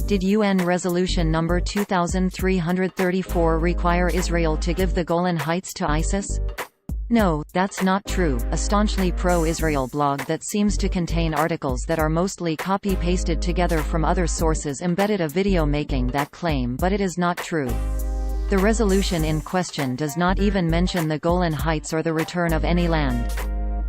Did UN Resolution No. 2334 require Israel to give the Golan Heights to ISIS? No, that's not true. A staunchly pro-Israel blog that seems to contain articles that are mostly copy-pasted together from other sources embedded a video making that claim, but it is not true. The resolution in question does not even mention the Golan Heights or the return of any land.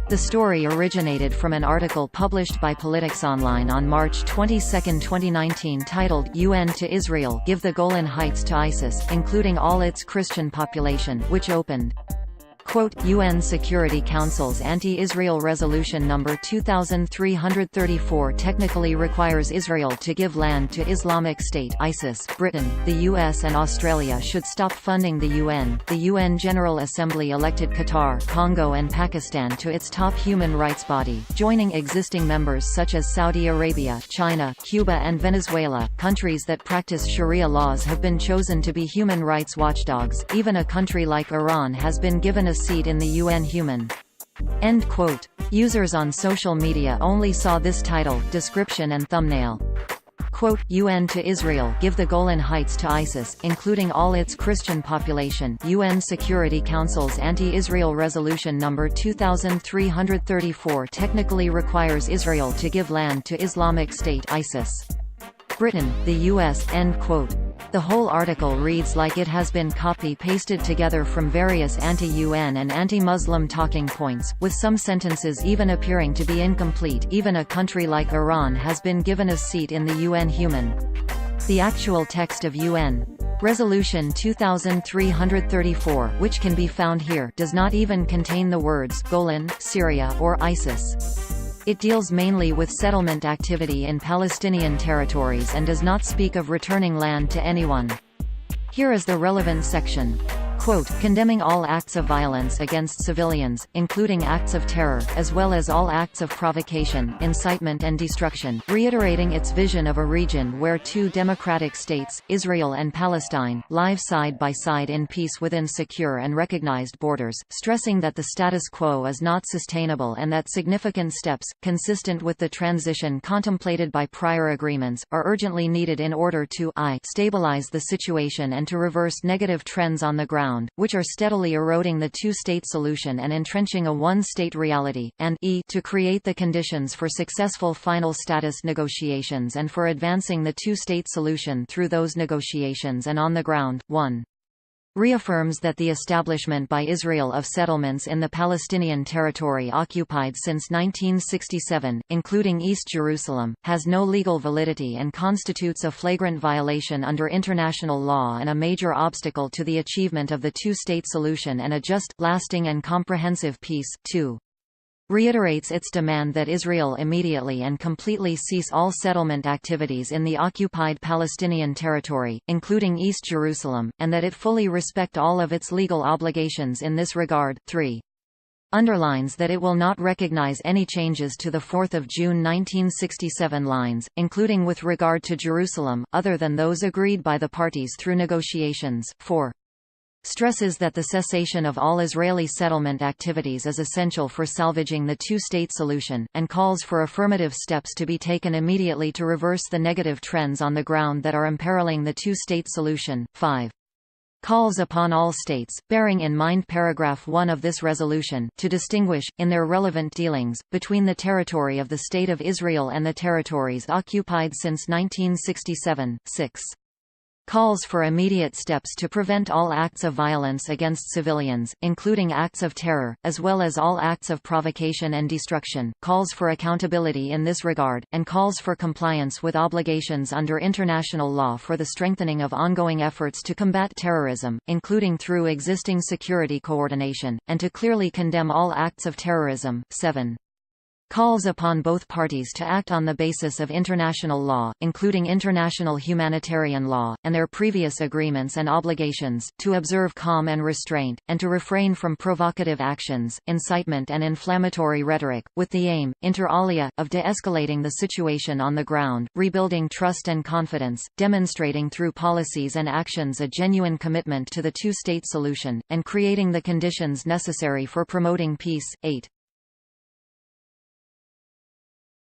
The story originated from an article published by Politics Online on March 22, 2019 titled, UN to Israel, Give the Golan Heights to ISIS, including all its Christian population, which opened, quote, UN Security Council's anti-Israel resolution No. 2334 technically requires Israel to give land to Islamic State (ISIS). Britain, the US and Australia should stop funding the UN. The UN General Assembly elected Qatar, Congo and Pakistan to its top human rights body, joining existing members such as Saudi Arabia, China, Cuba and Venezuela. Countries that practice Sharia laws have been chosen to be human rights watchdogs. Even a country like Iran has been given a seat in the UN Human. End quote. Users on social media only saw this title, description and thumbnail. Quote, UN to Israel, give the Golan Heights to ISIS, including all its Christian population. UN Security Council's anti-Israel resolution No. 2334 technically requires Israel to give land to Islamic State (ISIS). Britain, the US. End quote. The whole article reads like it has been copy-pasted together from various anti-UN and anti-Muslim talking points, with some sentences even appearing to be incomplete. Even a country like Iran has been given a seat in the UN Human. The actual text of UN Resolution 2334, which can be found here, does not even contain the words Golan, Syria, or ISIS. It deals mainly with settlement activity in Palestinian territories and does not speak of returning land to anyone. Here is the relevant section. Quote, condemning all acts of violence against civilians, including acts of terror, as well as all acts of provocation, incitement and destruction, reiterating its vision of a region where two democratic states, Israel and Palestine, live side by side in peace within secure and recognized borders, stressing that the status quo is not sustainable and that significant steps, consistent with the transition contemplated by prior agreements, are urgently needed in order to stabilize the situation and to reverse negative trends on the ground, which are steadily eroding the two-state solution and entrenching a one-state reality, and to create the conditions for successful final status negotiations and for advancing the two-state solution through those negotiations and on the ground. 1. Reaffirms that the establishment by Israel of settlements in the Palestinian territory occupied since 1967, including East Jerusalem, has no legal validity and constitutes a flagrant violation under international law and a major obstacle to the achievement of the two-state solution and a just, lasting and comprehensive peace. 2. Reiterates its demand that Israel immediately and completely cease all settlement activities in the occupied Palestinian territory, including East Jerusalem, and that it fully respect all of its legal obligations in this regard. 3. Underlines that it will not recognize any changes to the 4 June 1967 lines, including with regard to Jerusalem, other than those agreed by the parties through negotiations. 4. Stresses that the cessation of all Israeli settlement activities is essential for salvaging the two-state solution, and calls for affirmative steps to be taken immediately to reverse the negative trends on the ground that are imperiling the two-state solution. 5. Calls upon all states, bearing in mind paragraph 1 of this resolution, to distinguish, in their relevant dealings, between the territory of the State of Israel and the territories occupied since 1967. 6. Calls for immediate steps to prevent all acts of violence against civilians, including acts of terror, as well as all acts of provocation and destruction, calls for accountability in this regard, and calls for compliance with obligations under international law for the strengthening of ongoing efforts to combat terrorism, including through existing security coordination, and to clearly condemn all acts of terrorism. 7. Calls upon both parties to act on the basis of international law, including international humanitarian law, and their previous agreements and obligations, to observe calm and restraint, and to refrain from provocative actions, incitement and inflammatory rhetoric, with the aim, inter alia, of de-escalating the situation on the ground, rebuilding trust and confidence, demonstrating through policies and actions a genuine commitment to the two-state solution, and creating the conditions necessary for promoting peace. 8.